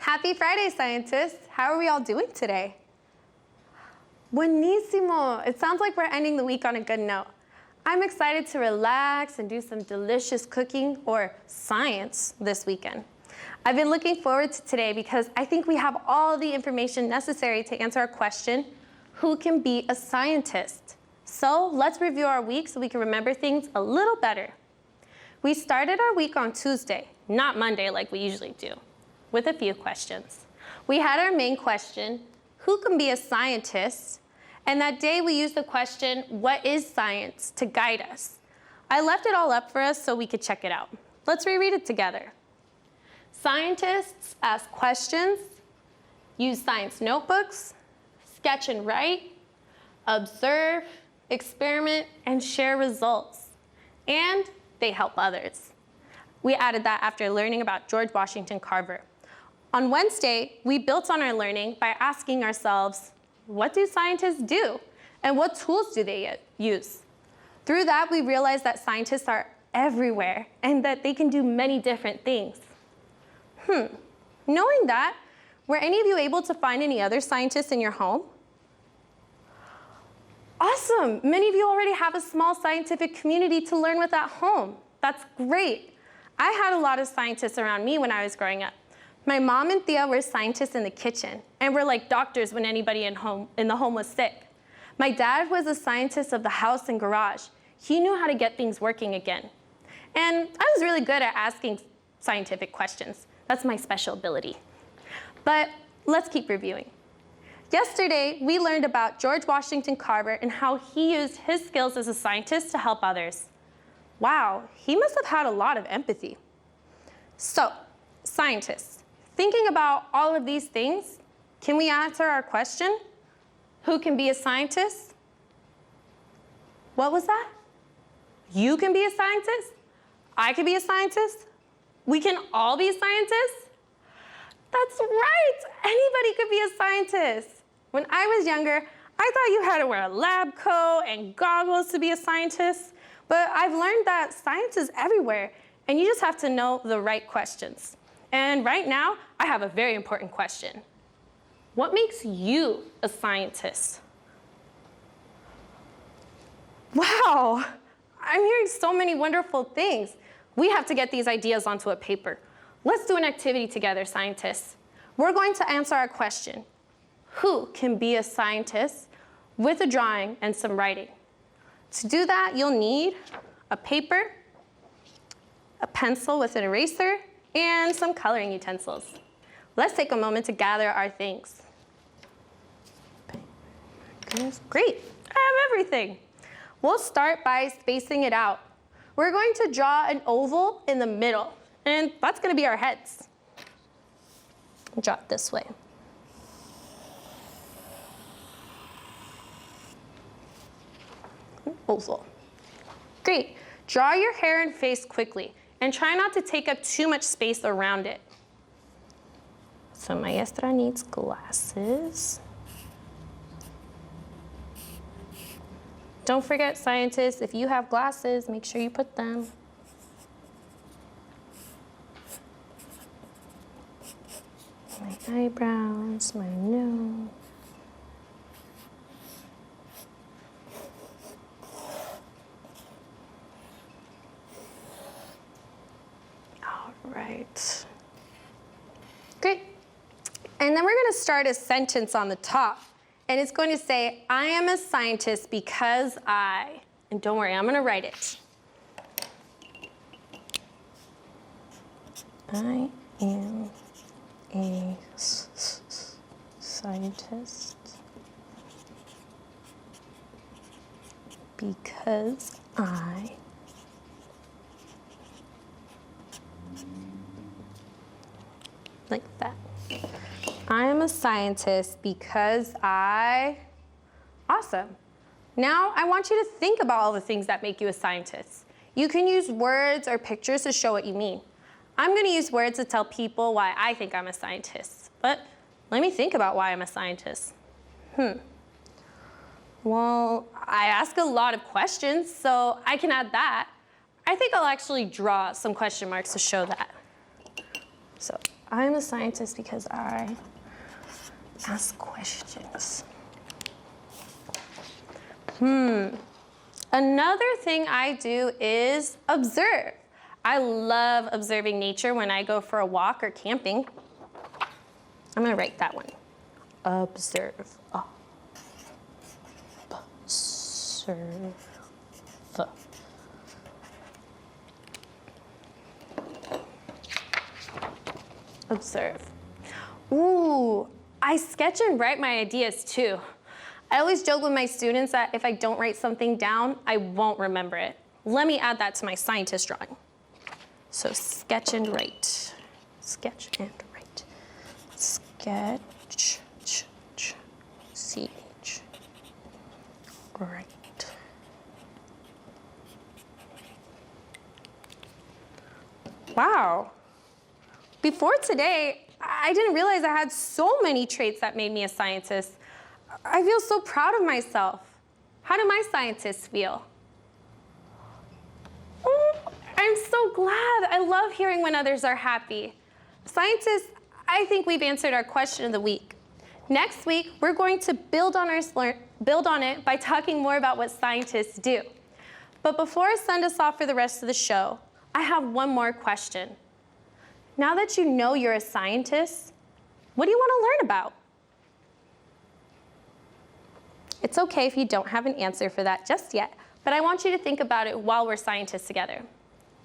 Happy Friday, scientists. How are we all doing today? Buenísimo. It sounds like we're ending the week on a good note. I'm excited to relax and do some delicious cooking or science this weekend. I've been looking forward to today because I think we have all the information necessary to answer our question, who can be a scientist? So let's review our week so we can remember things a little better. We started our week on Tuesday, not Monday like we usually do, with a few questions. We had our main question, who can be a scientist? And that day we used the question, what is science, to guide us. I left it all up for us so we could check it out. Let's reread it together. Scientists ask questions, use science notebooks, sketch and write, observe, experiment, and share results. And they help others. We added that after learning about George Washington Carver. On Wednesday, we built on our learning by asking ourselves, what do scientists do? And what tools do they use? Through that, we realized that scientists are everywhere and that they can do many different things. Knowing that, were any of you able to find any other scientists in your home? Awesome, many of you already have a small scientific community to learn with at home. That's great. I had a lot of scientists around me when I was growing up. My mom and Thea were scientists in the kitchen and were like doctors when anybody in the home was sick. My dad was a scientist of the house and garage. He knew how to get things working again. And I was really good at asking scientific questions. That's my special ability. But let's keep reviewing. Yesterday, we learned about George Washington Carver and how he used his skills as a scientist to help others. Wow, he must have had a lot of empathy. So, scientists, thinking about all of these things, can we answer our question? Who can be a scientist? What was that? You can be a scientist? I can be a scientist? We can all be scientists? That's right, anybody could be a scientist. When I was younger, I thought you had to wear a lab coat and goggles to be a scientist, but I've learned that science is everywhere, and you just have to know the right questions. And right now, I have a very important question. What makes you a scientist? Wow, I'm hearing so many wonderful things. We have to get these ideas onto a paper. Let's do an activity together, scientists. We're going to answer our question, who can be a scientist, with a drawing and some writing. To do that, you'll need a paper, a pencil with an eraser, and some coloring utensils. Let's take a moment to gather our things. Great, I have everything. We'll start by spacing it out. We're going to draw an oval in the middle, and that's going to be our heads. Draw it this way. Oval. Great. Draw your hair and face quickly, and try not to take up too much space around it. So Maestra needs glasses. Don't forget, scientists, if you have glasses, make sure you put them. My eyebrows, my nose. All right. Great. And then we're going to start a sentence on the top. And it's going to say, I am a scientist because I, and don't worry, I'm going to write it. I am a scientist because I like that. I am a scientist because I, awesome. Now I want you to think about all the things that make you a scientist. You can use words or pictures to show what you mean. I'm going to use words to tell people why I think I'm a scientist. But let me think about why I'm a scientist. Well, I ask a lot of questions, so I can add that. I think I'll actually draw some question marks to show that. So I'm a scientist because I ask questions. Another thing I do is observe. I love observing nature when I go for a walk or camping. I'm gonna write that one. Observe. Observe. Observe. Ooh, I sketch and write my ideas too. I always joke with my students that if I don't write something down, I won't remember it. Let me add that to my scientist drawing. So sketch and write. Sketch and write. Sketch, C-H, write. Wow. Before today, I didn't realize I had so many traits that made me a scientist. I feel so proud of myself. How do my scientists feel? I'm so glad. I love hearing when others are happy. Scientists, I think we've answered our question of the week. Next week, we're going to build on it by talking more about what scientists do. But before I send us off for the rest of the show, I have one more question. Now that you know you're a scientist, what do you want to learn about? It's okay if you don't have an answer for that just yet, but I want you to think about it while we're scientists together.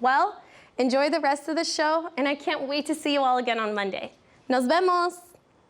Well, enjoy the rest of the show, and I can't wait to see you all again on Monday. Nos vemos!